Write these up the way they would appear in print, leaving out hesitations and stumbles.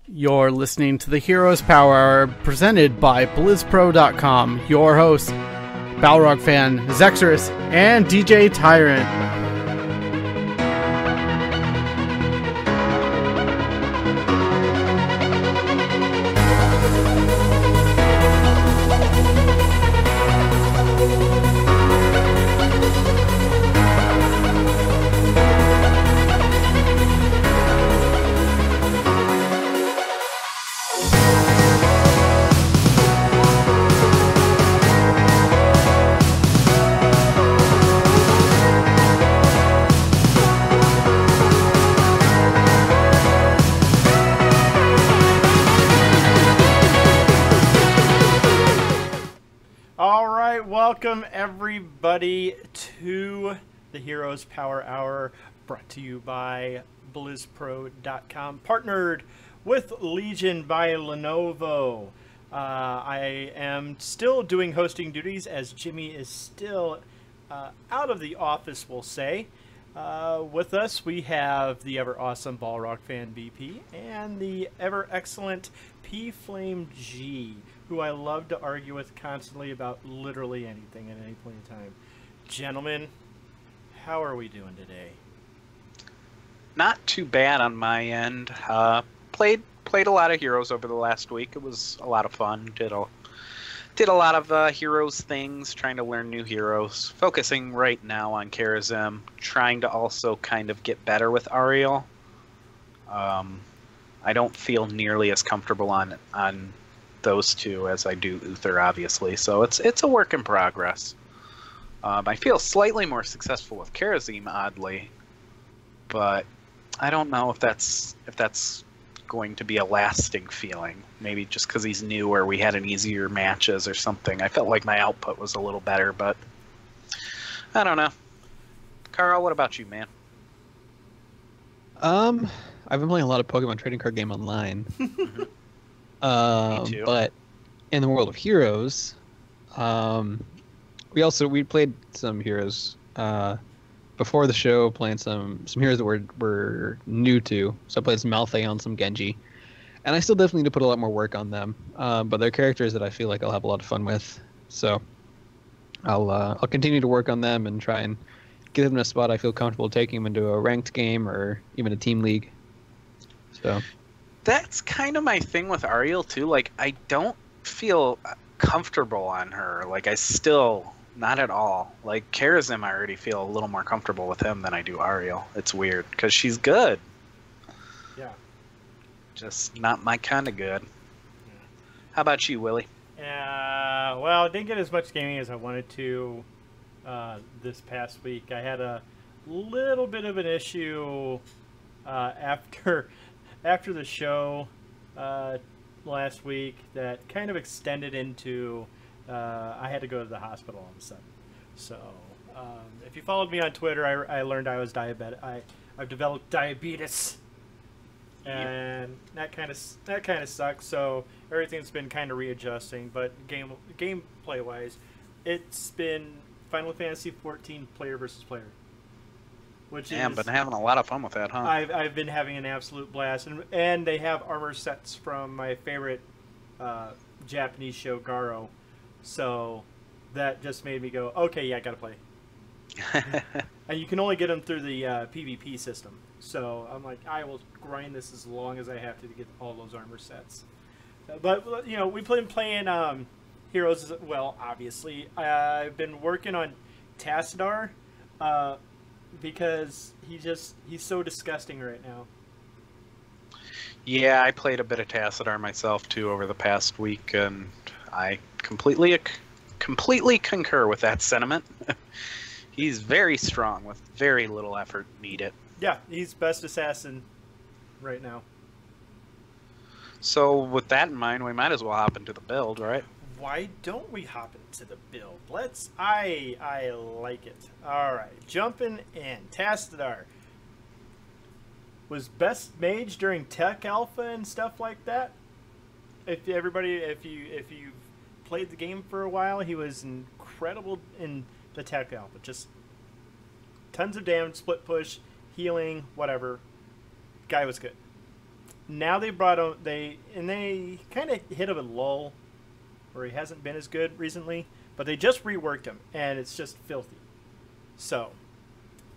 You're listening to the Heroes Power Hour presented by BlizzPro.com. Your hosts, Balrog fan Zexorus and DJ Tyrant. Welcome everybody to the Heroes Power Hour, brought to you by BlizzPro.com, partnered with Legion by Lenovo. I am still doing hosting duties as Jimmy is still out of the office, we'll say. With us we have the ever awesome Balrog fan BP and the ever excellent P-Flame G, who I love to argue with constantly about literally anything at any point in time. Gentlemen, how are we doing today? Not too bad on my end. Played a lot of Heroes over the last week. It was a lot of fun. Did a lot of Heroes things, trying to learn new heroes. Focusing right now on Karazim, trying to also kind of get better with Ariel. I don't feel nearly as comfortable on those two as I do Uther, obviously. So it's a work in progress. I feel slightly more successful with Karazim, oddly, but I don't know if that's going to be a lasting feeling. Maybe just because he's new or we had an easier matches or something. I felt like my output was a little better, but I don't know. Carl, what about you, man? I've been playing a lot of Pokemon Trading Card Game Online. Me too. But in the world of Heroes, we played some Heroes before the show, playing some heroes that we're new to. So I played some Malthaon, some Genji, and I still definitely need to put a lot more work on them. But they're characters that I feel like I'll have a lot of fun with. So I'll continue to work on them and try and get them in a spot I feel comfortable taking them into a ranked game or even a team league. So that's kind of my thing with Ariel too. Like, I don't feel comfortable on her. Like, I still not at all. Like Karazim, I already feel a little more comfortable with him than I do Ariel. It's weird because she's good. Yeah. Just not my kind of good. Yeah. How about you, Willie? Well, I didn't get as much gaming as I wanted to this past week. I had a little bit of an issue after the show last week that kind of extended into I had to go to the hospital all of a sudden. So if you followed me on Twitter, I learned I was diabetic. I've developed diabetes, and that kind of sucks. So everything's been kind of readjusting. But gameplay wise, it's been Final Fantasy 14 player versus player. Been having a lot of fun with that, huh? I've been having an absolute blast, and they have armor sets from my favorite Japanese show, Garo. So that just made me go, okay, yeah, I gotta play. And you can only get them through the PvP system. So I'm like, I will grind this as long as I have to get all those armor sets. But you know, we've been playing Heroes as well. Obviously, I've been working on Tassadar. Because he's so disgusting right now. Yeah, I played a bit of Tassadar myself too over the past week, and I completely concur with that sentiment. He's very strong with very little effort needed. Yeah, he's best assassin right now. So with that in mind, we might as well hop into the build, right? Why don't we hop into the build? I like it. All right, jumping in. Tassadar was best mage during Tech Alpha and stuff like that. If you've played the game for a while, he was incredible in the Tech Alpha. Just tons of damage, split push, healing, whatever. Guy was good. now they brought him. They kind of hit him a lull, where he hasn't been as good recently. But they just reworked him, and it's just filthy. So,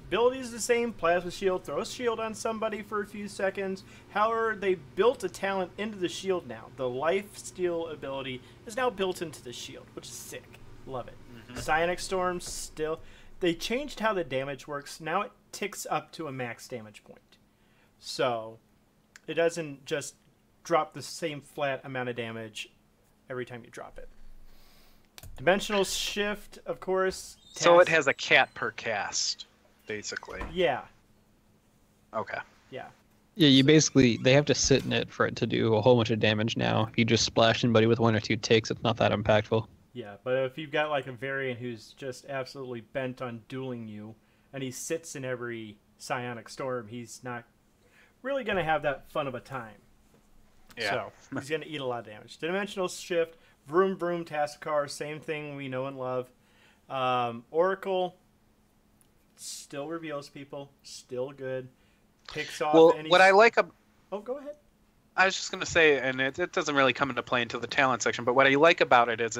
ability is the same. Plasma shield, throw a shield on somebody for a few seconds. However, they built a talent into the shield now. The life steal ability is now built into the shield, which is sick. Love it. Psionic Storm still. They changed how the damage works. Now it ticks up to a max damage point. So, it doesn't just drop the same flat amount of damage every time you drop it. Dimensional shift, of course. So it has a cat per cast, basically. Yeah. Okay. Yeah. Yeah, they have to sit in it for it to do a whole bunch of damage now. If you just splash somebody with 1 or 2 ticks, it's not that impactful. Yeah, but if you've got like a variant who's just absolutely bent on dueling you, and he sits in every Psionic Storm, he's not really going to have that fun of a time. Yeah. So he's going to eat a lot of damage. Dimensional shift, vroom vroom, Tassikar, same thing we know and love. Oracle still reveals people, still good. Picks off. Well, what I like Oh, go ahead. I was just going to say, and it doesn't really come into play until the talent section, but what I like about it is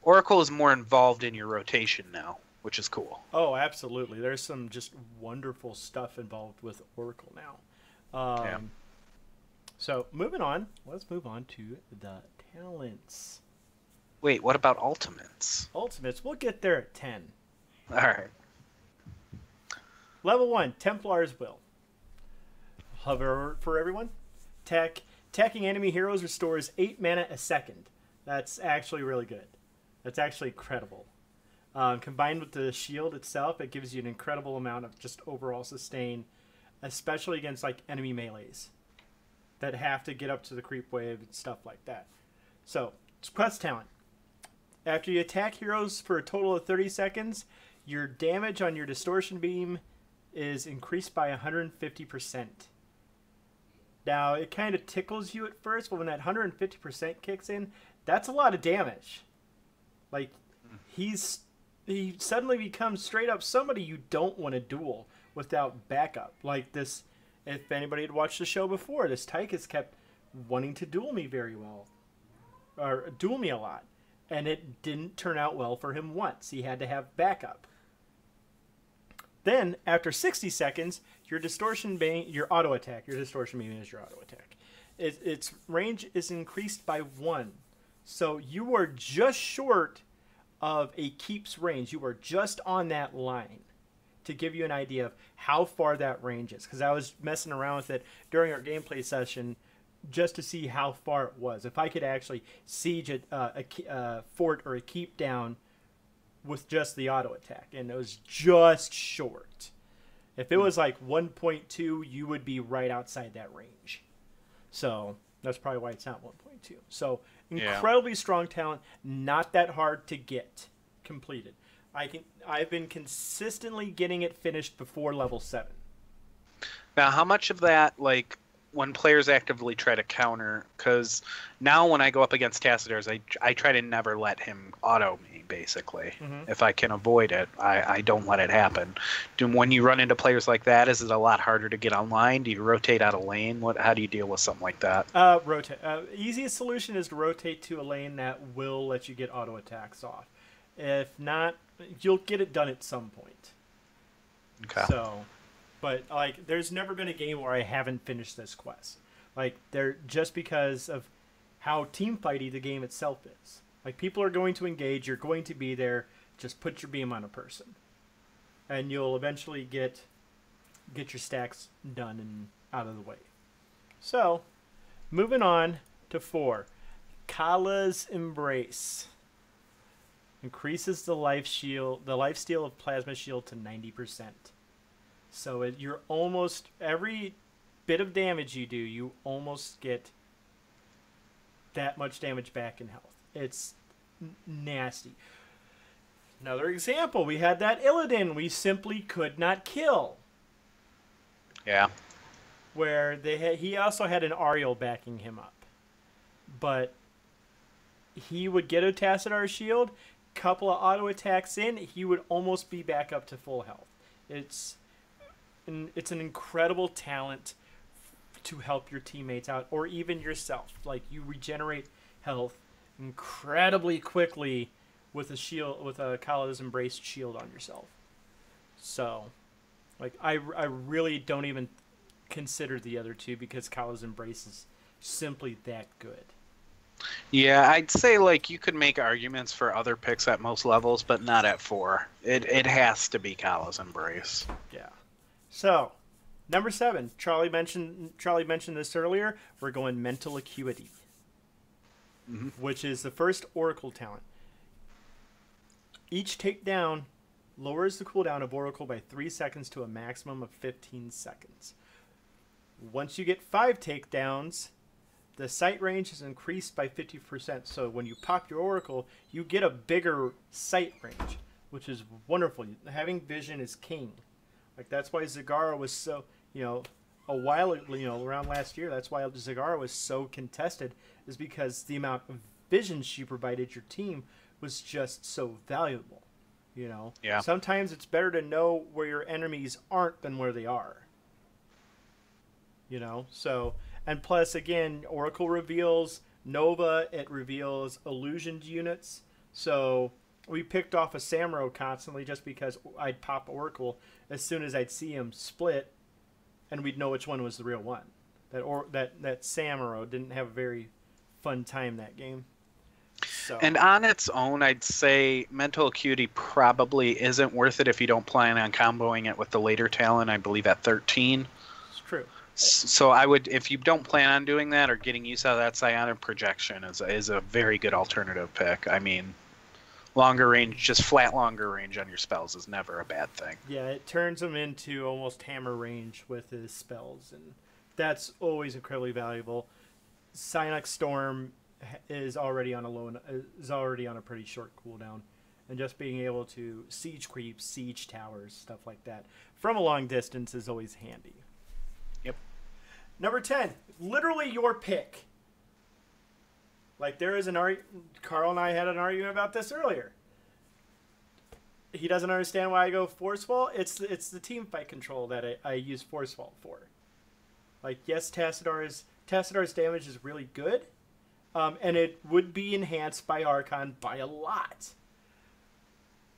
Oracle is more involved in your rotation now, which is cool. Oh, absolutely. There's some just wonderful stuff involved with Oracle now. Yeah. So, moving on. Let's move on to the talents. Wait, what about ultimates? Ultimates, we'll get there at 10. All right. Level 1, Templar's Will. Hover for everyone. Attacking enemy heroes restores 8 mana a second. That's actually really good. That's actually incredible. Combined with the shield itself, it gives you an incredible amount of just overall sustain, especially against like enemy melees that have to get up to the creep wave and stuff like that. So, it's quest talent. After you attack heroes for a total of 30 seconds, your damage on your distortion beam is increased by 150%. Now, it kind of tickles you at first, but when that 150% kicks in, that's a lot of damage. Like, he suddenly becomes straight up somebody you don't want to duel without backup. Like this, if anybody had watched the show before, this Tychus kept wanting to duel me very well. Or duel me a lot. And it didn't turn out well for him once. He had to have backup. Then, after 60 seconds, your distortion beam, your auto attack, your distortion beam is your auto attack. Its range is increased by 1. So you are just short of a keep's range. You are just on that line to give you an idea of how far that range is. Because I was messing around with it during our gameplay session just to see how far it was. If I could actually siege a fort or a keep down with just the auto attack, and it was just short. If it was like 1.2, you would be right outside that range. So that's probably why it's not 1.2. So incredibly strong talent, not that hard to get completed. I've been consistently getting it finished before level 7. Now, how much of that, like, when players actively try to counter, because now when I go up against Tassadars, I try to never let him auto me, basically. If I can avoid it, I don't let it happen. When you run into players like that, is it a lot harder to get online? Do you rotate out of lane? How do you deal with something like that? Rotate. Easiest solution is to rotate to a lane that will let you get auto attacks off. If not, you'll get it done at some point. Okay. So... But, like, there's never been a game where I haven't finished this quest. Like, just because of how team fighty the game itself is. Like, people are going to engage, you're going to be there, just put your beam on a person. And you'll eventually get your stacks done and out of the way. So, moving on to 4. Kala's Embrace. Increases the life steal of Plasma Shield to 90%. So you're almost, every bit of damage you do, you almost get that much damage back in health. It's nasty. Another example, we had that Illidan we simply could not kill. Yeah. Where he also had an Ariel backing him up. But he would get a Tassadar shield, couple of auto attacks in, he would almost be back up to full health. It's an incredible talent to help your teammates out or even yourself. Like, you regenerate health incredibly quickly with a shield, with a Kala's Embraced shield on yourself. So, like, I really don't even consider the other two because Kala's Embrace is simply that good. Yeah, I'd say like you could make arguments for other picks at most levels, but not at 4. It has to be Kala's Embrace. Yeah. So, number 7, Charlie mentioned this earlier. We're going Mental Acuity, which is the first Oracle talent. Each takedown lowers the cooldown of Oracle by 3 seconds to a maximum of 15 seconds. Once you get 5 takedowns, the sight range is increased by 50%. So when you pop your Oracle, you get a bigger sight range, which is wonderful. Having vision is king. Like, that's why Zagara was so, a while, around last year, that's why Zagara was so contested, is because the amount of vision she provided your team was just so valuable. Yeah. Sometimes it's better to know where your enemies aren't than where they are. So, and plus, again, Oracle reveals Nova, it reveals illusioned units. So we picked off a Samuro constantly just because I'd pop Oracle as soon as I'd see him split, and we'd know which one was the real one. That Samuro didn't have a very fun time that game. So. And on its own, I'd say Mental Acuity probably isn't worth it if you don't plan on comboing it with the later talent, I believe at 13. It's true. So I would, if you don't plan on doing that or getting use out of that, Psionic Projection is a very good alternative pick. I mean, longer range, just flat longer range on your spells is never a bad thing. Yeah, it turns them into almost hammer range with his spells, and that's always incredibly valuable. Psionic Storm is already on a pretty short cooldown, and just being able to siege creeps, siege towers, stuff like that from a long distance is always handy. Yep. Number 10, literally your pick. Like, there is Carl and I had an argument about this earlier. He doesn't understand why I go Force Wall. It's the team fight control that I use Force Wall for. Like, yes, Tassadar's damage is really good, and it would be enhanced by Archon by a lot.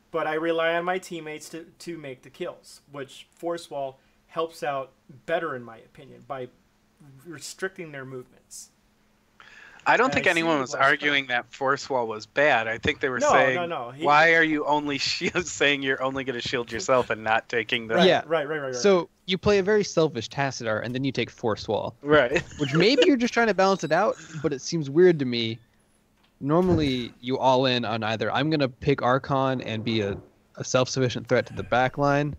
But I rely on my teammates to make the kills, which Force Wall helps out better, in my opinion, by restricting their movements. I don't think anyone was arguing that Force Wall was bad. I think they were saying, no. Why are you only saying you're only going to shield yourself and not taking the... Right. So you play a very selfish Tassadar, and then you take Force Wall. Right. Which maybe you're just trying to balance it out, but it seems weird to me. Normally, you all in on either I'm going to pick Archon and be a self-sufficient threat to the backline,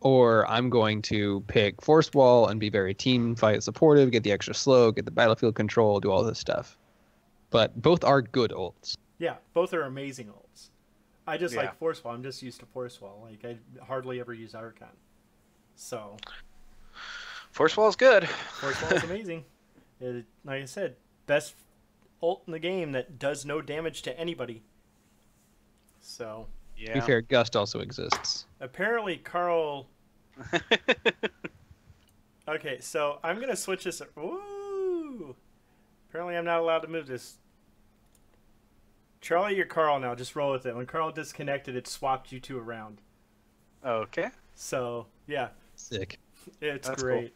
or I'm going to pick Force Wall and be very team fight supportive, get the extra slow, get the battlefield control, do all this stuff. But both are good ults. Yeah, both are amazing ults. I just like Force Wall. I'm just used to Force Wall. Like, I hardly ever use Archon. So. Force Wall is good. Force Wall is amazing. Like I said, best ult in the game that does no damage to anybody. So. Yeah. To be fair, Gust also exists. Apparently, Carl... Okay, so I'm going to switch this... Ooh! Apparently, I'm not allowed to move this. Charlie, you're Carl now. Just roll with it. When Carl disconnected, it swapped you two around. Okay. So, yeah. Sick. It's That's great. Cool.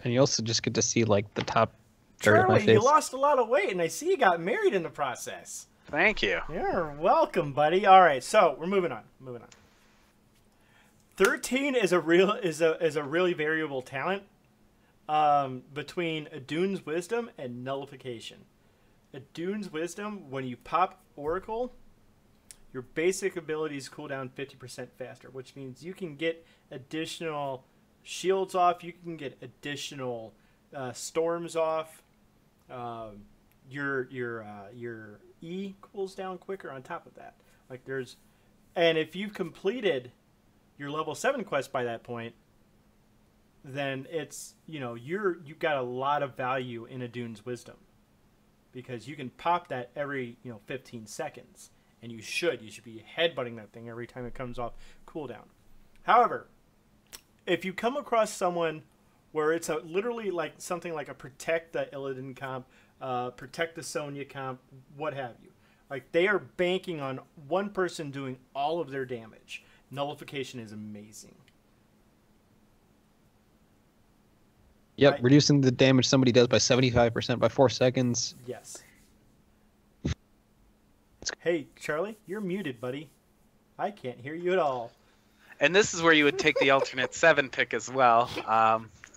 And you also just get to see, like, the top third of my Charlie, face. you lost a lot of weight, and I see you got married in the process. Thank you. You're welcome, buddy. All right, so we're moving on. 13 is a really variable talent between Adune's Wisdom and Nullification. Adune's Wisdom, when you pop Oracle, your basic abilities cool down 50% faster, which means you can get additional shields off, you can get additional storms off. Your E cools down quicker on top of that. And if you've completed your level 7 quest by that point, then it's, you've got a lot of value in Adune's Wisdom, because you can pop that every 15 seconds, and you should be headbutting that thing every time it comes off cooldown. However, if you come across someone where it's literally like something like a protect the Illidan comp, protect the Sonya comp, what have you. Like they are banking on one person doing all of their damage. Nullification is amazing. Yep, reducing the damage somebody does by 75% by 4 seconds. Yes. Hey, Charlie, you're muted, buddy. I can't hear you at all. And this is where you would take the alternate 7 pick as well.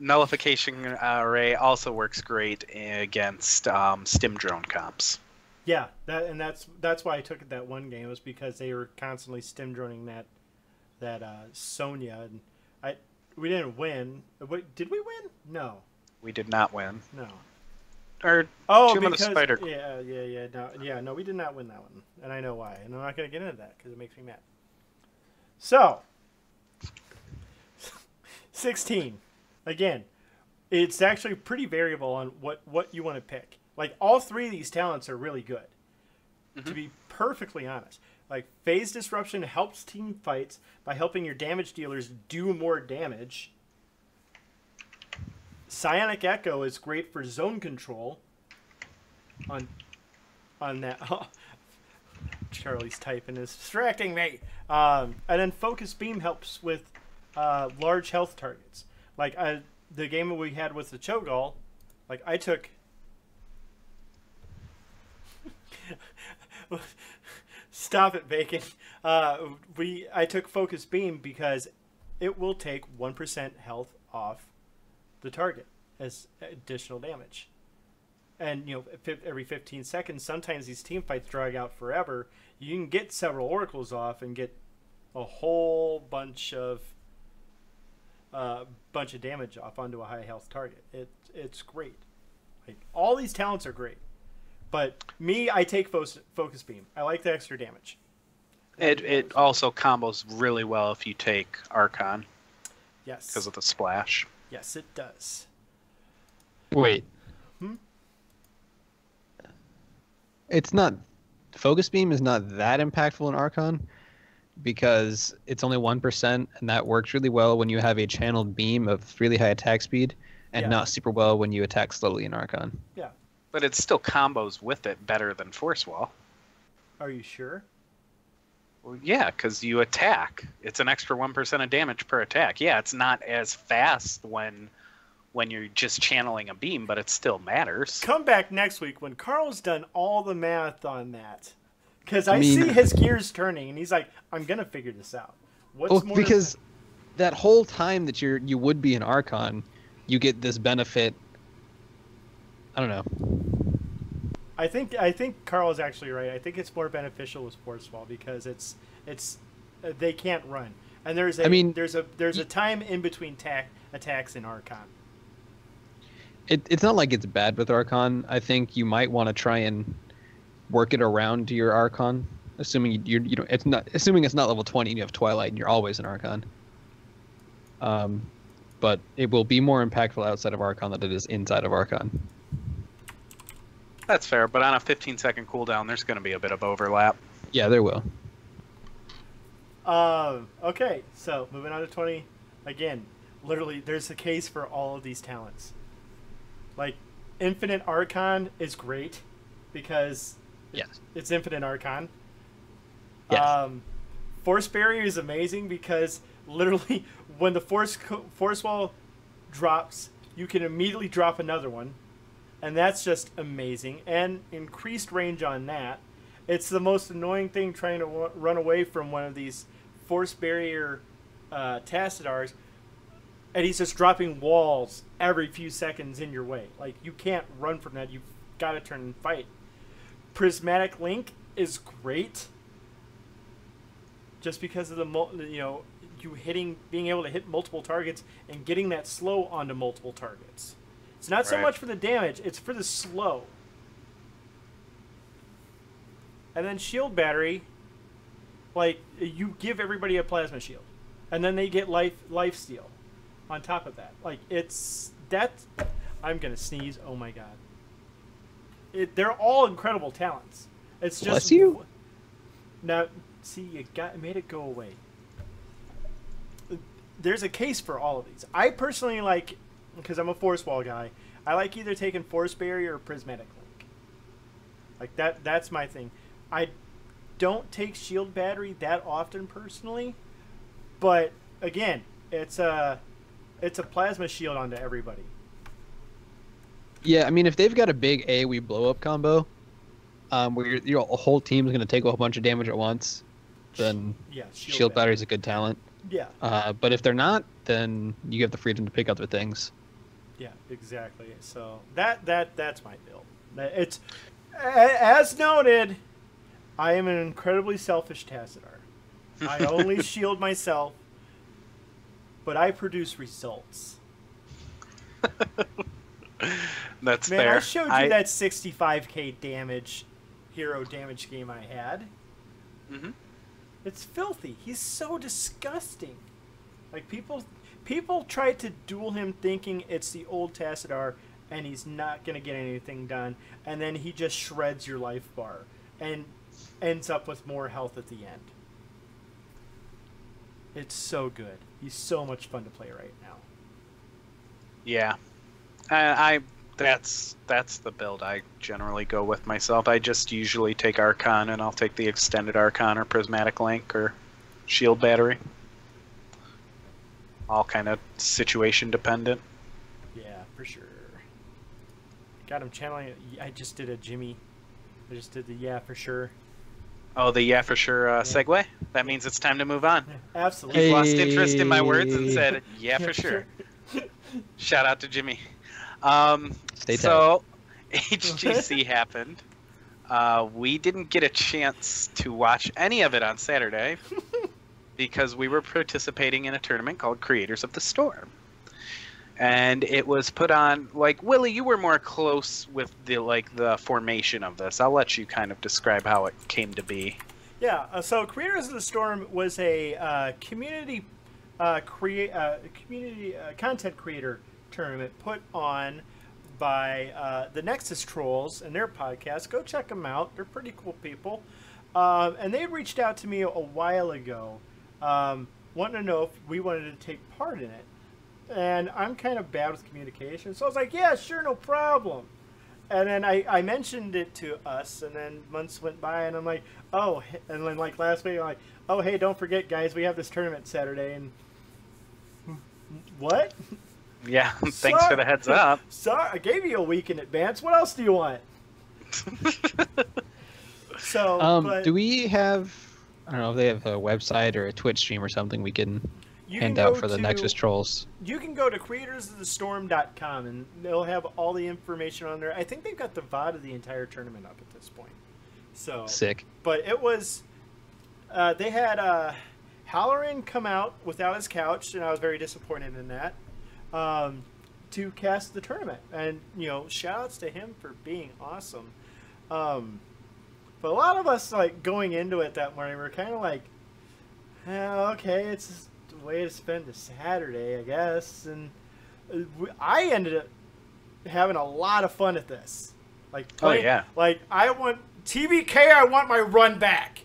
Nullification Array also works great against stim drone comps. Yeah, that's why I took it that one game, was because they were constantly stim droning that Sonya, and we didn't win. Did we win? No. We did not win. No. Or because Spider. No, we did not win that one, and I know why, and I'm not going to get into that because it makes me mad. So, 16. Again, it's actually pretty variable on what you want to pick. Like, all 3 of these talents are really good, to be perfectly honest. Like, phase disruption helps team fights by helping your damage dealers do more damage. Psionic Echo is great for zone control. On that, oh, Charlie's typing is distracting me. And then Focus Beam helps with large health targets. Like the game we had with the Cho'Gall, like I took. Stop it, Bacon. I took Focus Beam because it will take 1% health off the target as additional damage. And, you know, every 15 seconds, sometimes these team fights drag out forever. You can get several oracles off and get a whole bunch of damage off onto a high health target. It's great. Like, all these talents are great. But me, I take Focus Beam. I like the extra damage. It also combos really well if you take Archon. Yes. Because of the splash. Yes, it does. Wait. It's not... Focus Beam is not that impactful in Archon because it's only 1%, and that works really well when you have a channeled beam of really high attack speed, and not super well when you attack slowly in Archon. Yeah. But it still combos with it better than Force Wall. Are you sure? Well, yeah, because you attack. It's an extra 1% of damage per attack. Yeah, it's not as fast when you're just channeling a beam, but it still matters. Come back next week when Carl's done all the math on that. Because I see his gears turning, and he's like, I'm going to figure this out. Because that whole time that you would be in Archon, you get this benefit. I don't know. I think Carl is actually right. I think it's more beneficial with Force Wall because it's they can't run, and there's a time in between attacks in Archon. It's not like it's bad with Archon. I think you might want to try and work it around to your Archon, assuming it's not level 20 and you have Twilight and you're always in Archon. But it will be more impactful outside of Archon than it is inside of Archon. That's fair, but on a 15-second cooldown, there's going to be a bit of overlap. Yeah, there will. Okay, so moving on to 20. Again, literally, there's a case for all of these talents. Like, Infinite Archon is great because it's Infinite Archon. Yes. Force Barrier is amazing because literally when the force wall drops, you can immediately drop another one. And that's just amazing. And increased range on that. It's the most annoying thing trying to run away from one of these Force Barrier Tassadars. And he's just dropping walls every few seconds in your way. Like, you can't run from that. You've got to turn and fight. Prismatic Link is great. Just because of the, being able to hit multiple targets and getting that slow onto multiple targets. It's not so much for the damage, it's for the slow. And then Shield Battery, like, you give everybody a plasma shield. And then they get life steal on top of that. Like, I'm going to sneeze, oh my god. They're all incredible talents. It's just... Bless you? Now, see, you made it go away. There's a case for all of these. I personally like because I'm a Force Wall guy, I like either taking Force Barrier or Prismatic Link. Like that's my thing. I don't take Shield Battery that often personally, but again, it's a plasma shield onto everybody. Yeah, I mean, if they've got a big AoE blow up combo, where your whole team's going to take a whole bunch of damage at once, then Yeah, Shield Battery's a good talent. Yeah. But if they're not, then you have the freedom to pick other things. Yeah, exactly. So that's my build. It's as noted. I am an incredibly selfish Tassadar. I only shield myself, but I produce results. That's Man, fair. I showed you that 65k damage, hero damage game I had. Mm-hmm. It's filthy. He's so disgusting. Like people try to duel him thinking it's the old Tassadar, and he's not gonna get anything done, and then he just shreds your life bar and ends up with more health at the end. It's so good. He's so much fun to play right now. Yeah, that's the build I generally go with myself. I just usually take Archon, and I'll take the extended Archon or Prismatic Link or Shield Battery. All kind of situation dependent. Yeah, for sure. Got him channeling. I just did a Jimmy. I just did the yeah for sure. Oh, the yeah for sure segue? That means it's time to move on. Absolutely. He lost interest in my words and said, yeah for sure. Shout out to Jimmy. Stay tight. So, HGC happened. We didn't get a chance to watch any of it on Saturday because we were participating in a tournament called Creators of the Storm. And it was put on, like, Willie, you were more close with the formation of this. I'll let you kind of describe how it came to be. Yeah, so Creators of the Storm was a community content creator tournament put on by the Nexus Trolls and their podcast. Go check them out. They're pretty cool people. And they had reached out to me a while ago, wanting to know if we wanted to take part in it. And I'm kind of bad with communication, so I was like, yeah, sure, no problem. And then I mentioned it to us, and then months went by, and I'm like, oh, and then like last week, I'm like, oh, hey, don't forget, guys, we have this tournament Saturday, and what? Yeah, thanks for the heads up. Sorry, I gave you a week in advance. What else do you want? So, do we have, I don't know if they have a website or a Twitch stream or something we can hand out for the Nexus Trolls? You can go to creatorsofthestorm.com, and they'll have all the information on there. I think they've got the VOD of the entire tournament up at this point. So sick. But it was, they had Halloran come out without his couch, and I was very disappointed in that, to cast the tournament. And, you know, shout-outs to him for being awesome. But a lot of us, like, going into it that morning, were kind of like, okay, it's just a way to spend a Saturday, I guess. And I ended up having a lot of fun at this. Like, oh, yeah. Like, I want TBK, I want my run back.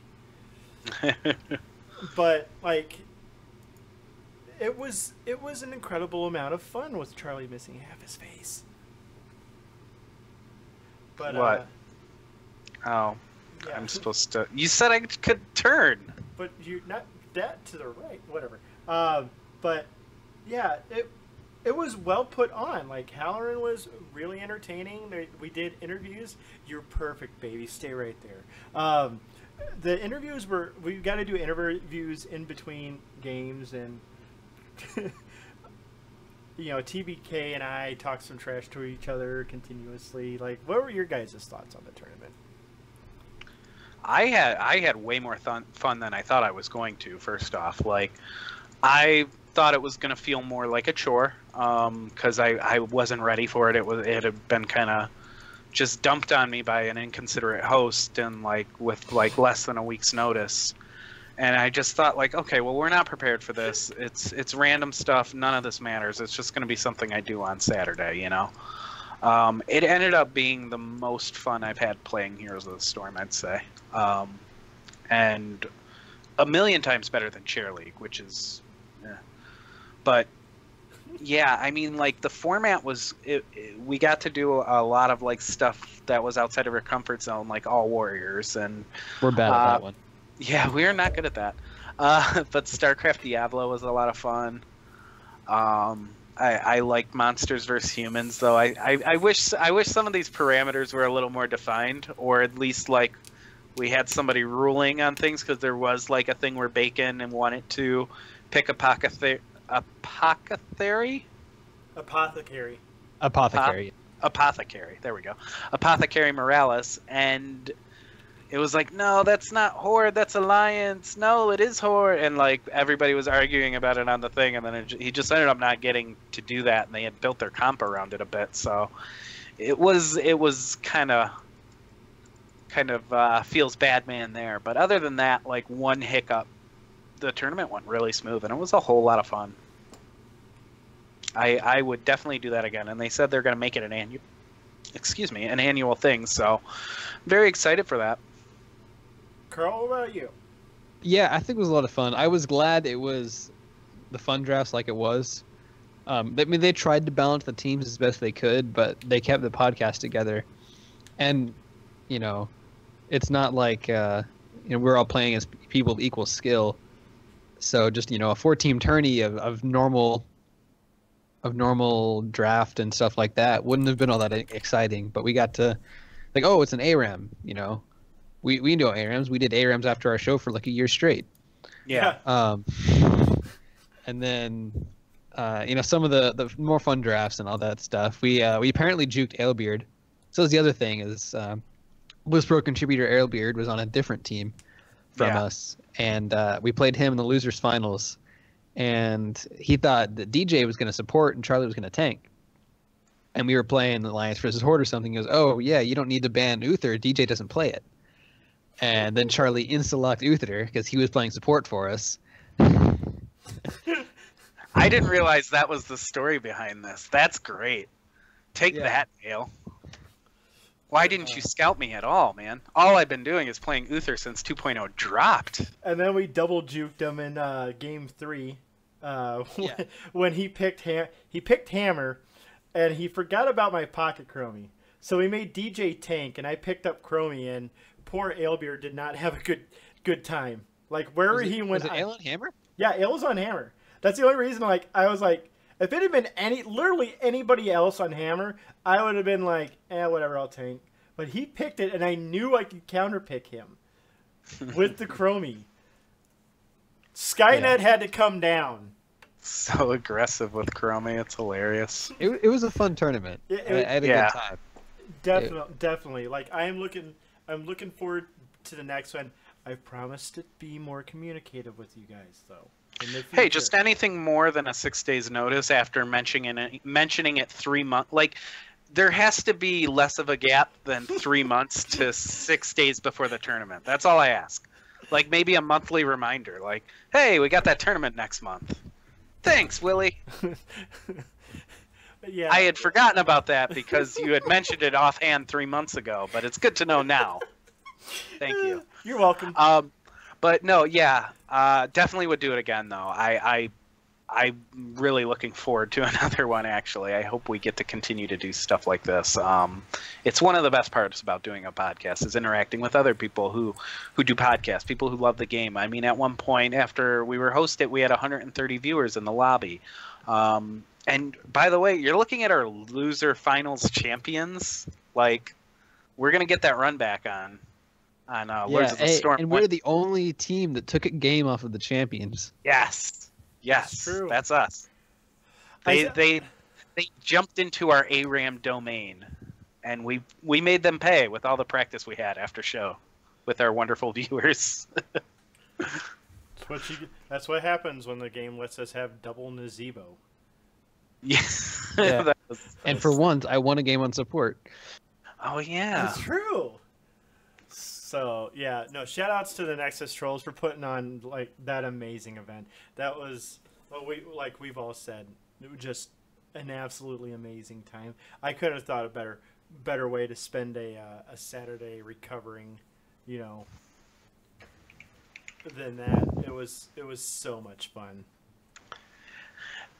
But, like, it was an incredible amount of fun with Charlie missing half his face. But, what? Yeah. I'm supposed to... You said I could turn. But you not that to the right, whatever. But yeah, it was well put on. Like, Halloran was really entertaining. We did interviews. You're perfect, baby. Stay right there. The interviews were, we've got to do interviews in between games, and you know, TBK and I talked some trash to each other continuously. Like, what were your guys' thoughts on the tournament? I had way more fun than I thought I was going to. First off, like, I thought it was going to feel more like a chore, because I wasn't ready for it. It had been kind of just dumped on me by an inconsiderate host, and like with like less than a week's notice. And I just thought, like, okay, well, we're not prepared for this. It's random stuff. None of this matters. It's just going to be something I do on Saturday, you know. It ended up being the most fun I've had playing Heroes of the Storm, I'd say. And a million times better than Chair League, which is... But Yeah, I mean, like the format was, we got to do a lot of like stuff that was outside of our comfort zone, like all warriors and We're bad at that one. yeah, we are not good at that. But StarCraft Diablo was a lot of fun. I like Monsters vs Humans, though. I wish some of these parameters were a little more defined, or at least like we had somebody ruling on things, because there was like a thing where Bacon and wanted to pick apothecary. Apothecary. Apothecary. Apothecary. There we go. Apothecary Morales, and it was like, no, that's not Horde, that's Alliance. No, it is Horde, and like everybody was arguing about it on the thing, and then he just ended up not getting to do that, and they had built their comp around it a bit, so it was kind of feels bad man there. But other than that, like one hiccup, the tournament went really smooth, and it was a whole lot of fun. I would definitely do that again, and they said they're going to make it an annual thing, so very excited for that. Carl, what about you? Yeah, I think it was a lot of fun. I was glad it was the fun drafts like it was. I mean, they tried to balance the teams as best they could, but they kept the podcast together. And, you know, it's not like, we're all playing as people of equal skill. So just, a 4-team tourney of normal draft and stuff like that wouldn't have been all that exciting. But we got to, like, oh, it's an ARAM, We do ARAMs. We did ARAMs after our show for like a year straight. Yeah. And then, some of the more fun drafts and all that stuff. We apparently juked Alebeard. So the other thing is, Blizzpro contributor Alebeard was on a different team from us, and we played him in the losers finals. And he thought that DJ was going to support and Charlie was going to tank. And we were playing Alliance versus Horde or something. He goes, "Oh yeah, you don't need to ban Uther. DJ doesn't play it." And then Charlie insta-locked Uther because he was playing support for us. I didn't realize that was the story behind this. That's great. Take that, Neil. Why didn't you scout me at all, man? All I've been doing is playing Uther since 2.0 dropped. And then we double juked him in game 3 when he picked Hammer, and he forgot about my pocket Chromie. So we made DJ tank, and I picked up Chromie, and poor Alebeard did not have a good time. Like, wherever he went... Was it Ale on Hammer? Yeah, Ale was on Hammer. That's the only reason, I was like... If it had been literally anybody else on Hammer, I would have been like, whatever, I'll tank. But he picked it, and I knew I could counterpick him with the Chromie. Skynet had to come down. So aggressive with Chromie, it's hilarious. It was a fun tournament. I had a good time. Definitely. Like, I'm looking forward to the next one. I promise to be more communicative with you guys, though. Hey, just anything more than a 6 days notice after mentioning it 3 months. Like, there has to be less of a gap than 3 months to 6 days before the tournament. That's all I ask. Like, maybe a monthly reminder. Like, hey, we got that tournament next month. Thanks, Willie. Yeah. I had forgotten about that because you had mentioned it offhand 3 months ago, but it's good to know now. Thank you. You're welcome. But no, definitely would do it again, though. I'm really looking forward to another one, actually. I hope we get to continue to do stuff like this. It's one of the best parts about doing a podcast is interacting with other people who do podcasts, people who love the game. I mean, at one point, after we were hosted, we had 130 viewers in the lobby. And by the way, you're looking at our loser finals champions. Like, we're going to get that run back on Lords of the Storm. And we're the only team that took a game off of the champions. Yes, true. That's us. They jumped into our ARAM domain, and we made them pay with all the practice we had after show with our wonderful viewers. That's what happens when the game lets us have double Nazebo. Yeah. And for once, I won a game on support. Oh yeah, that's true. So yeah, no, shout outs to the Nexus Trolls for putting on like that amazing event. That was we've all said, it was just an absolutely amazing time. I couldn't have thought a better way to spend a Saturday recovering, than that. It was so much fun.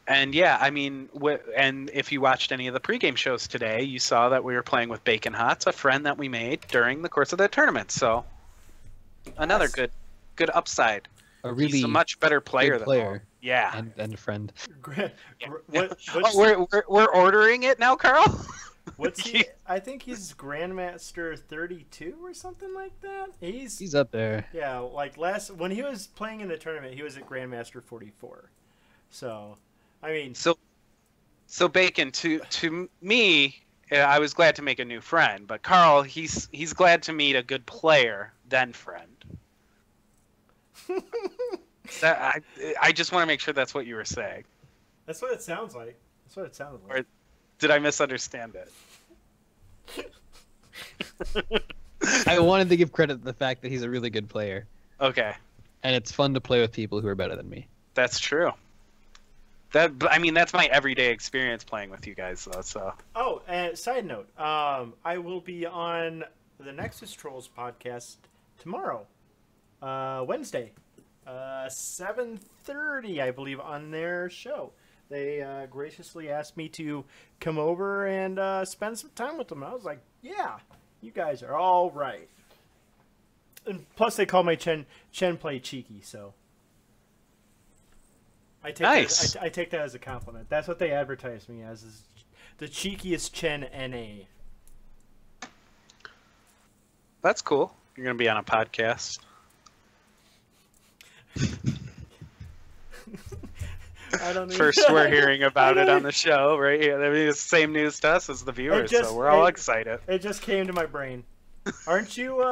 And yeah, I mean, and if you watched any of the pregame shows today, you saw that we were playing with Bacon Hots, a friend that we made during the course of that tournament. So another Yes. good upside. A really He's a much better player good than player. all. Yeah. And a friend. Oh, we're ordering it now, Carl. What's he? I think he's Grandmaster 32 or something like that. He's up there. Yeah, like when he was playing in the tournament, he was at Grandmaster 44. So, I mean, So Bacon, to me, I was glad to make a new friend, but Carl, he's glad to meet a good player, then friend. I just want to make sure that's what you were saying. That's what it sounds like. That's what it sounded like. Or did I misunderstand it? I wanted to give credit to the fact that he's a really good player. Okay. And it's fun to play with people who are better than me. That's true. That's my everyday experience playing with you guys, though. So. Oh, and side note, I will be on the Nexus Trolls podcast tomorrow, Wednesday, 7:30, I believe, on their show. They graciously asked me to come over and spend some time with them. I was like, yeah, you guys are all right. And plus, they call my Chen play cheeky, so I take nice. I take that as a compliment. That's what they advertise me as, is the cheekiest Chen NA. That's cool. You're gonna be on a podcast. I don't First, we're hearing about it on the show, right? Yeah, I mean, it's the same news to us as the viewers, so we're all excited. It just came to my brain. Aren't you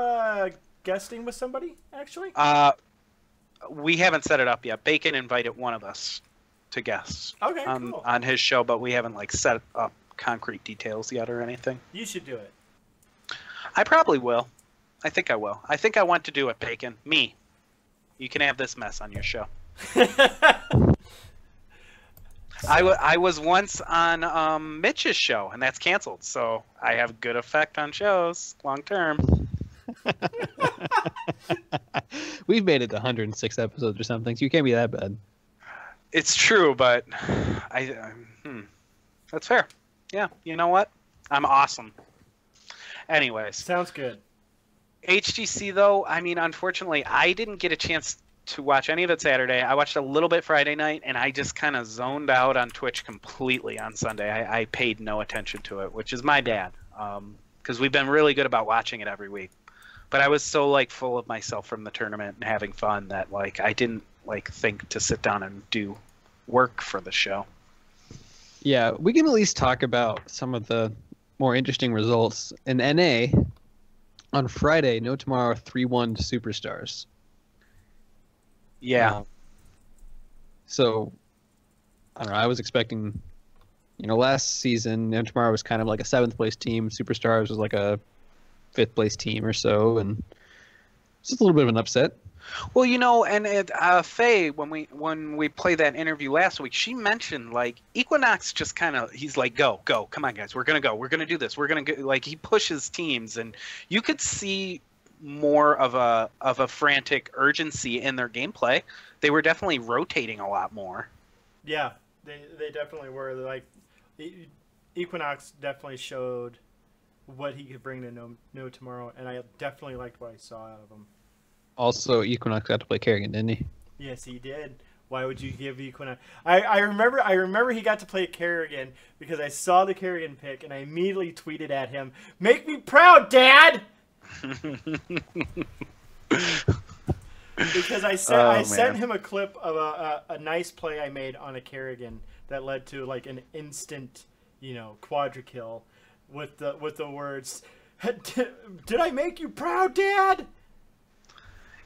guesting with somebody, actually? We haven't set it up yet. Bacon invited one of us to guest cool. on his show, but we haven't set up concrete details yet or anything. You should do it. I probably will. I think I will. I think I want to do it, Bacon. Me. You can have this mess on your show. I was once on Mitch's show, and that's canceled, so I have good effect on shows long term. We've made it to 106 episodes or something, so you can't be that bad. It's true, but that's fair. Yeah, you know what? I'm awesome. Anyways. Sounds good. HGC, though, I mean, unfortunately, I didn't get a chance to watch any of it Saturday. I watched a little bit Friday night, and I just kind of zoned out on Twitch completely on Sunday. I paid no attention to it, which is my bad, because we've been really good about watching it every week. But I was so full of myself from the tournament and having fun that I didn't think to sit down and do work for the show. Yeah, we can at least talk about some of the more interesting results. In NA, on Friday, No Tomorrow 3-1 to Superstars. Yeah. So, I don't know, I was expecting, last season, No Tomorrow was kind of like a 7th place team. Superstars was like a 5th place team or so, and it's just a little bit of an upset. Well, and Faye, when we played that interview last week, she mentioned Equinox just kind of, he's like, go, come on guys, we're gonna do this, we're gonna go. He pushes teams, and you could see more of a frantic urgency in their gameplay. They were definitely rotating a lot more. Yeah, they definitely were. Equinox definitely showed what he could bring to No Tomorrow, and I definitely liked what I saw out of him. Also, Equinox got to play Kerrigan, didn't he? Yes, he did. Why would you give Equinox? I remember he got to play Kerrigan because I saw the Kerrigan pick, and I immediately tweeted at him, "Make me proud, Dad!" Because I sent him a clip of a nice play I made on a Kerrigan that led to an instant, quadra kill with the words, "Did I make you proud, Dad?"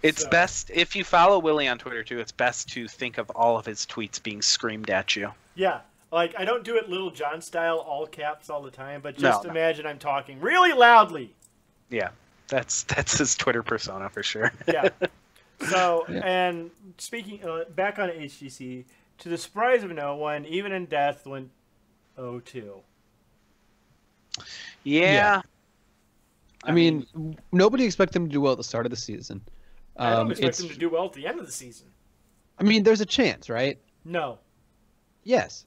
It's best, if you follow Willie on Twitter too, it's best to think of all of his tweets being screamed at you. Yeah, I don't do it Little John style, all caps all the time, but just imagine I'm talking really loudly. Yeah, that's his Twitter persona for sure. Yeah. So, and speaking, back on HGC, to the surprise of no one, even in death went 0-2. Yeah. I mean, nobody expected them to do well at the start of the season. I don't expect them to do well at the end of the season. I mean, there's a chance, right? No. Yes.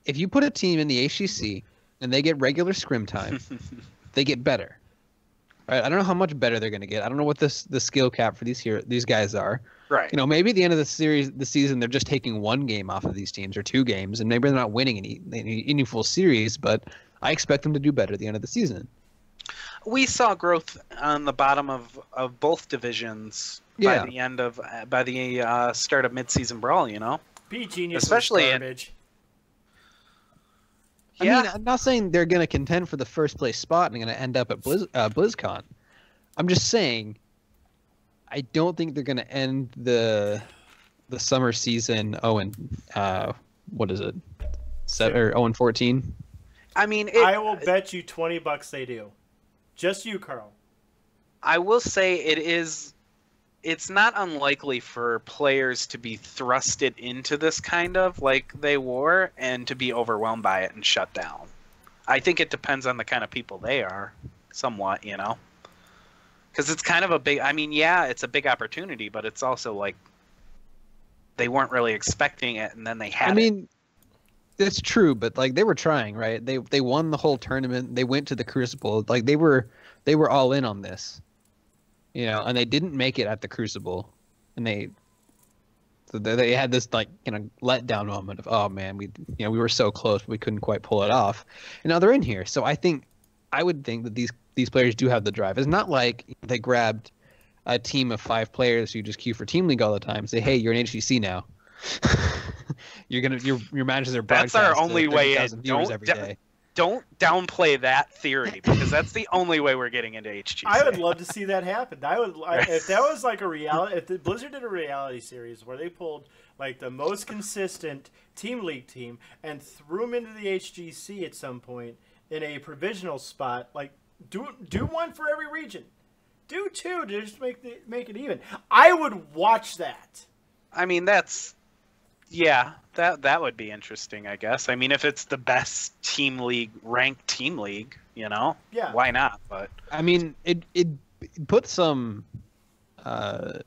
if you put a team in the HGC and they get regular scrim time, they get better. Right? I don't know how much better they're going to get. I don't know what the skill cap for these guys are. Right. You know, maybe at the end of the season, they're just taking one game off of these teams or 2 games, and maybe they're not winning any full series. But I expect them to do better at the end of the season. We saw growth on the bottom of both divisions by the start of midseason brawl. You know, Be Genius, especially garbage. I mean, I'm not saying they're going to contend for the first place spot and going to end up at BlizzCon. I'm just saying, I don't think they're going to end the summer season. What is it? 0-14. I mean, I will bet you $20 they do. Just you, Carl. I will say it's not unlikely for players to be thrusted into this kind of like they were and to be overwhelmed by it and shut down. I think it depends on the kind of people they are, somewhat, you know? Because it's kind of a big, I mean, yeah, it's a big opportunity, but it's also like they weren't really expecting it and then they had it. I mean, it's true, but like they were trying, right? They won the whole tournament. They went to the Crucible. Like they were all in on this. You know, and they didn't make it at the Crucible, and they had this like letdown moment of, oh man, we were so close, but we couldn't quite pull it off, and now they're in here. So I would think that these players do have the drive. It's not like they grabbed a team of 5 players who just queue for Team League all the time and say, hey, you're an HGC now. your matches are broadcast. That's our only way in. Viewers every day. Don't downplay that theory because that's the only way we're getting into HGC. I would love to see that happen. If that was like a reality, if Blizzard did a reality series where they pulled like the most consistent Team League team and threw them into the HGC at some point in a provisional spot, like do one for every region, do 2 to just make it even. I would watch that. I mean, that would be interesting, I guess. I mean, if it's the best ranked team league, you know, why not? But I mean, it put some, some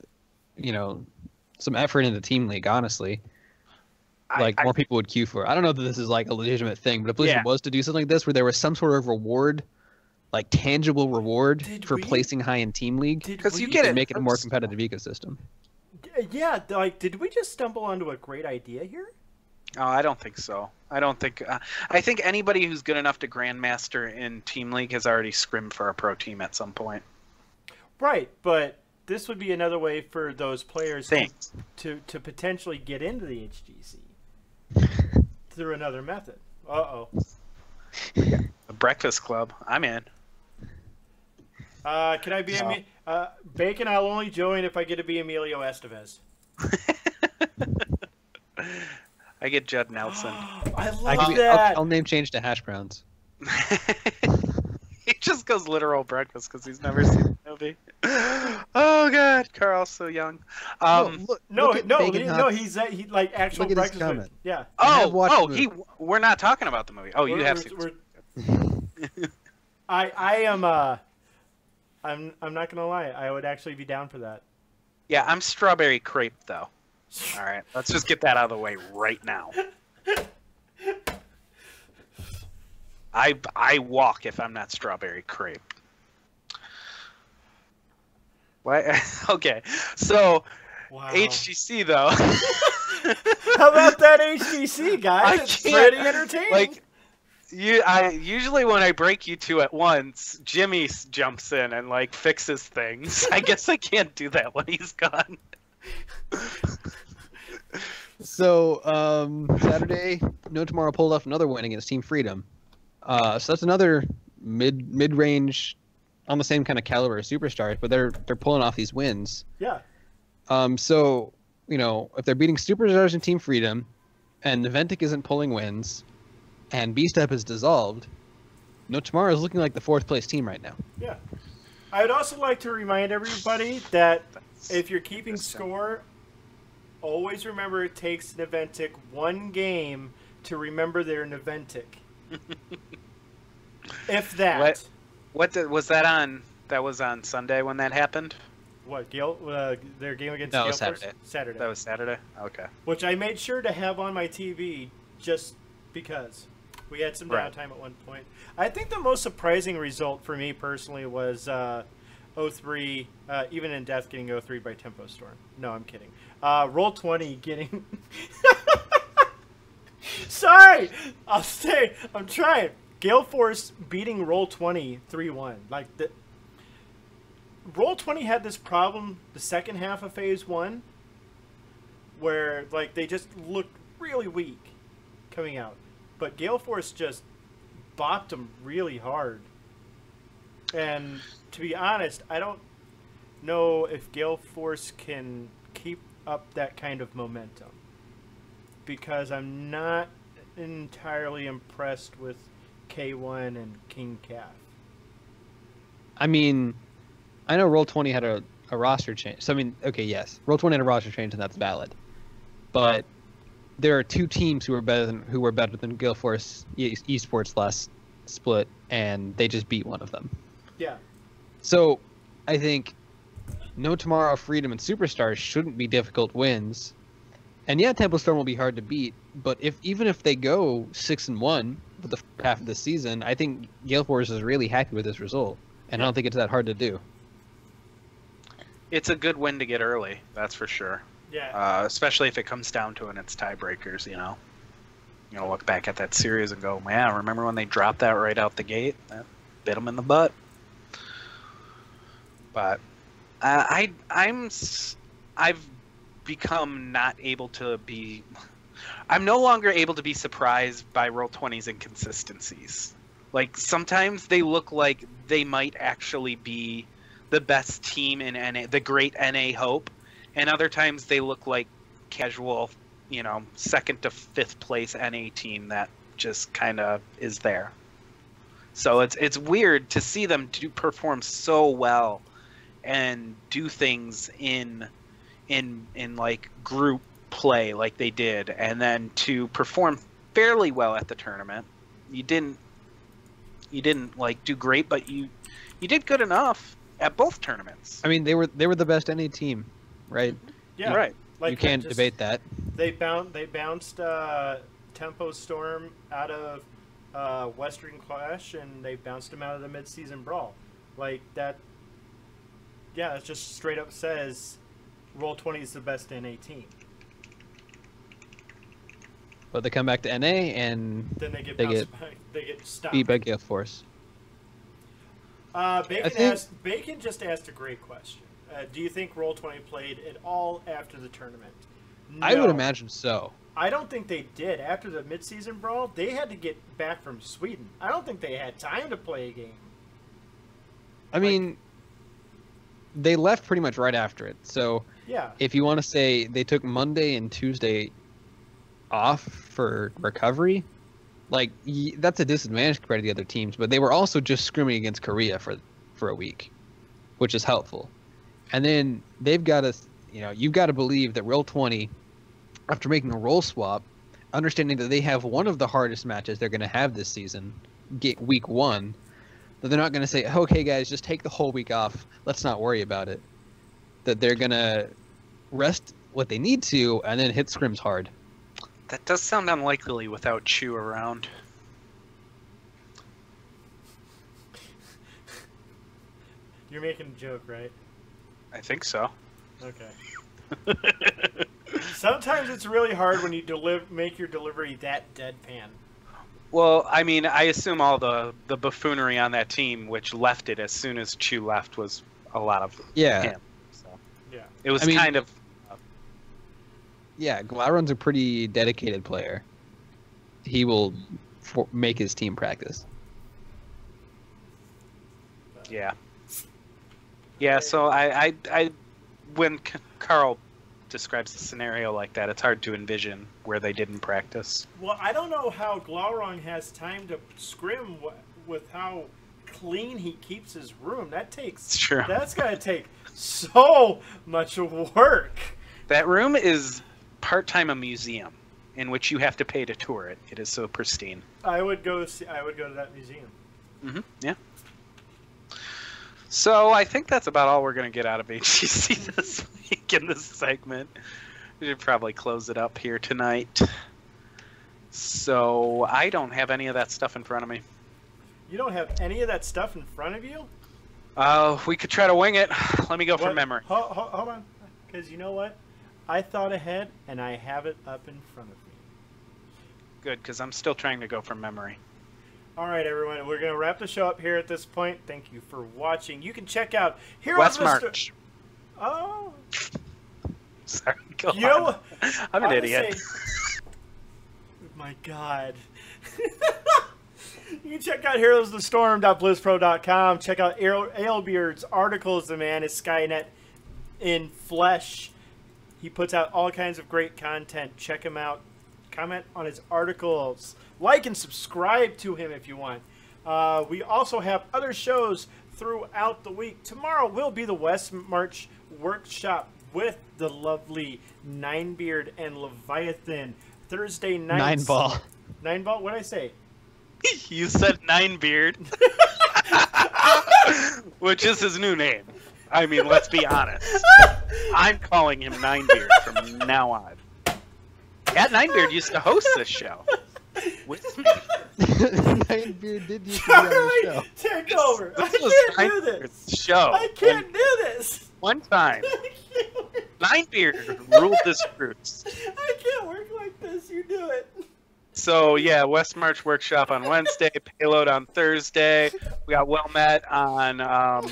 effort into Team League. Honestly, more people would queue for it. I don't know that this is like a legitimate thing, but if Blizzard was to do something like this, where there was some sort of reward, like tangible reward for placing high in Team League, because you get it, make it a more competitive ecosystem. Yeah, like, did we just stumble onto a great idea here? Oh, I don't think so. I don't think. I think anybody who's good enough to Grandmaster in Team League has already scrimmed for a pro team at some point. Right, but this would be another way for those players to potentially get into the HGC through another method. Uh-oh. The Breakfast Club. I'm in. Can I be Bacon? I'll only join if I get to be Emilio Estevez. I get Judd Nelson. I love that. I'll name change to Hash Browns. He just goes literal breakfast because he's never seen the movie. Oh God, Carl's so young. No, he's like actual look at breakfast. His comment. Yeah. We're not talking about the movie. Oh, you have seen. I am. I'm not gonna lie. I would actually be down for that. Yeah, I'm strawberry crepe though. All right, let's just get that out of the way right now. I walk if I'm not strawberry crepe. What? Okay, so wow. HGC though. How about that HGC, guys? It's pretty entertaining. Like, usually when I break you 2 at once, Jimmy jumps in and like fixes things. I guess I can't do that when he's gone. So Saturday, No Tomorrow pulled off another win against Team Freedom. So that's another mid-range, on the same kind of caliber as Superstars, but they're pulling off these wins. Yeah. So if they're beating Superstars and Team Freedom, and Niantic isn't pulling wins, and B-Step is dissolved, No Tomorrow is looking like the 4th place team right now. Yeah. I would also like to remind everybody that if you're keeping score, always remember it takes Niantic 1 game to remember they're Niantic. If that. What was that on? That was on Sunday when that happened? What, their game against No, Gale Saturday. Force? Saturday. That was Saturday? Okay. Which I made sure to have on my TV just because we had some Right. downtime at one point. I think the most surprising result for me personally was 03, even in death, getting 03 by Tempo Storm. No, I'm kidding. Roll 20 getting. Sorry, I'm trying. Gale Force beating Roll 20 3-1. Like the Roll 20 had this problem the second half of Phase 1 where like they just looked really weak coming out. But Gale Force just bopped them really hard. And to be honest, I don't know if Gale Force can keep up that kind of momentum. Because I'm not entirely impressed with K1 and King Calf. I mean, I know Roll20 had a roster change. So, I mean, okay, yes. Roll20 had a roster change, and that's valid. But there are two teams who were better than Gale Force Esports last split, and they just beat one of them. Yeah. So, I think No Tomorrow, Freedom, and Superstars shouldn't be difficult wins. And yeah, Temple Storm will be hard to beat, but even if they go 6-1 with the half of the season, I think Gale Force is really happy with this result, and I don't think it's that hard to do. It's a good win to get early, that's for sure. Yeah. Especially if it comes down to it and it's tiebreakers, you know. You know, look back at that series and go, man, remember when they dropped that right out the gate? That bit them in the butt. But I've become not able to be. I'm no longer able to be surprised by Roll20's inconsistencies. Like sometimes they look like they might actually be the best team in NA, the great NA hope, and other times they look like casual, you know, second to fifth place NA team that just kind of is there. So it's weird to see them perform so well and do things in like group play like they did, and then to perform fairly well at the tournament. You didn't like do great, but you did good enough at both tournaments. I mean, they were the best NA team, right? Yeah. Right. Like You can't debate that. They bounced Tempo Storm out of Western Clash, and they bounced him out of the mid-season brawl. Like that. Yeah, it just straight up says Roll20 is the best NA team. But they come back to NA and Then they get stopped. beat by Gale Force. Bacon just asked a great question. Do you think Roll20 played at all after the tournament? No. I would imagine so. I don't think they did. After the mid-season brawl, they had to get back from Sweden. I don't think they had time to play a game. I mean, they left pretty much right after it. So Yeah. if you want to say they took Monday and Tuesday off for recovery, like that's a disadvantage compared to the other teams. But they were also just scrimming against Korea for a week, which is helpful. And then they've got to, you've got to believe that Roll20, after making a role swap, understanding that they have one of the hardest matches they're going to have this season, week 1, that they're not going to say, okay, guys, just take the whole week off. Let's not worry about it. That they're going to rest what they need to and then hit scrims hard. That does sound unlikely without Chu around. You're making a joke, right? I think so. Okay. Sometimes it's really hard when you make your delivery that deadpan. Well, I mean, I assume all the buffoonery on that team, which left it as soon as Chu left, was a lot of him. So Yeah. it was I mean, Yeah, Glauron's a pretty dedicated player. He will make his team practice. Yeah. Yeah, so I when Carl describes the scenario like that, it's hard to envision where they didn't practice. Well, I don't know how Glaurung has time to scrim with how clean he keeps his room. It's true. That's got to take so much work. That room is part-time a museum in which you have to pay to tour it. It is so pristine. I would go to that museum. Mm-hmm. Yeah. So I think that's about all we're going to get out of HGC this week in this segment. We should probably close it up here tonight. So I don't have any of that stuff in front of me. You don't have any of that stuff in front of you? We could try to wing it. Let me go from memory. Hold on. Because you know what? I thought ahead, and I have it up in front of me. Good, because I'm still trying to go from memory. All right, everyone. We're going to wrap the show up here at this point. Thank you for watching. You can check out Heroes West of the March. Oh. Sorry, go You know on. what? I'm an idiot. My God. You can check out heroesofthestorm.blizzpro.com. Check out Alebeard's articles. The man is Skynet in flesh. He puts out all kinds of great content. Check him out. Comment on his articles. Like and subscribe to him if you want. We also have other shows throughout the week. Tomorrow will be the West March workshop with the lovely Ninebeard and Leviathan. Thursday night. 9-ball. 9-ball? What did I say? You said Ninebeard, which is his new name. I mean, let's be honest. I'm calling him Ninebeard from now on. Yeah, Ninebeard used to host this show with me. Ninebeard did used to be on the show. Take over. I This was can't do Ninebeard's this. show. I can't do this. One time, Ninebeard ruled this roots. I can't work like this. You do it. So yeah, West March workshop on Wednesday, payload on Thursday. We got Well Met on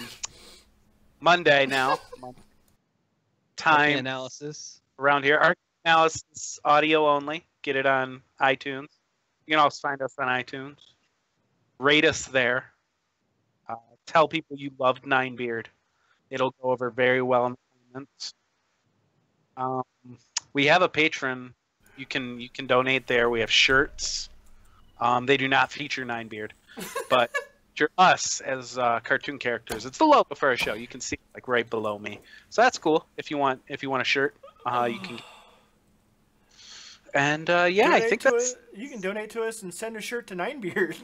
Monday now. Time Analysis. around here. Our analysis audio only. Get it on iTunes. You can also find us on iTunes. Rate us there. Tell people you loved Ninebeard. It'll go over very well in the comments. We have a Patreon. You can donate there. We have shirts. They do not feature Ninebeard, but feature us as cartoon characters. It's the logo for our show. You can see it, like right below me. So that's cool. If you want a shirt, you can. And yeah, I think that's. You can donate to us and send a shirt to Ninebeard.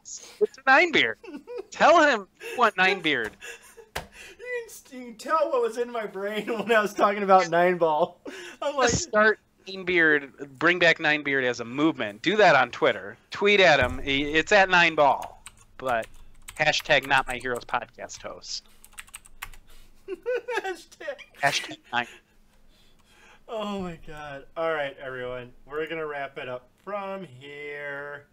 It's a Ninebeard. Tell him you want Ninebeard. You can tell what was in my brain when I was talking about 9-ball. I'm like, Start Ninebeard, bring back Ninebeard as a movement. Do that on Twitter. Tweet at him. It's at 9ball, but hashtag not my heroes podcast host. Hashtag 9. Oh my God! All right, everyone, we're gonna wrap it up from here.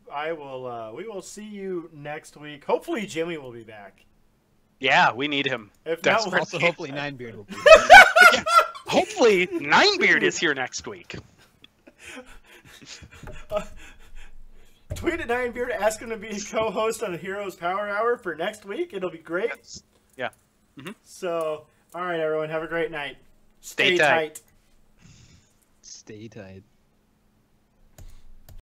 We will see you next week. Hopefully, Jimmy will be back. Yeah, we need him. If not, Desperately. Also, hopefully Ninebeard will be. Hopefully, Ninebeard is here next week. Tweet at Ninebeard, ask him to be a co-host on the Heroes Power Hour for next week. It'll be great. Yeah. Mm-hmm. So, all right, everyone, have a great night. Stay tight. Stay tight.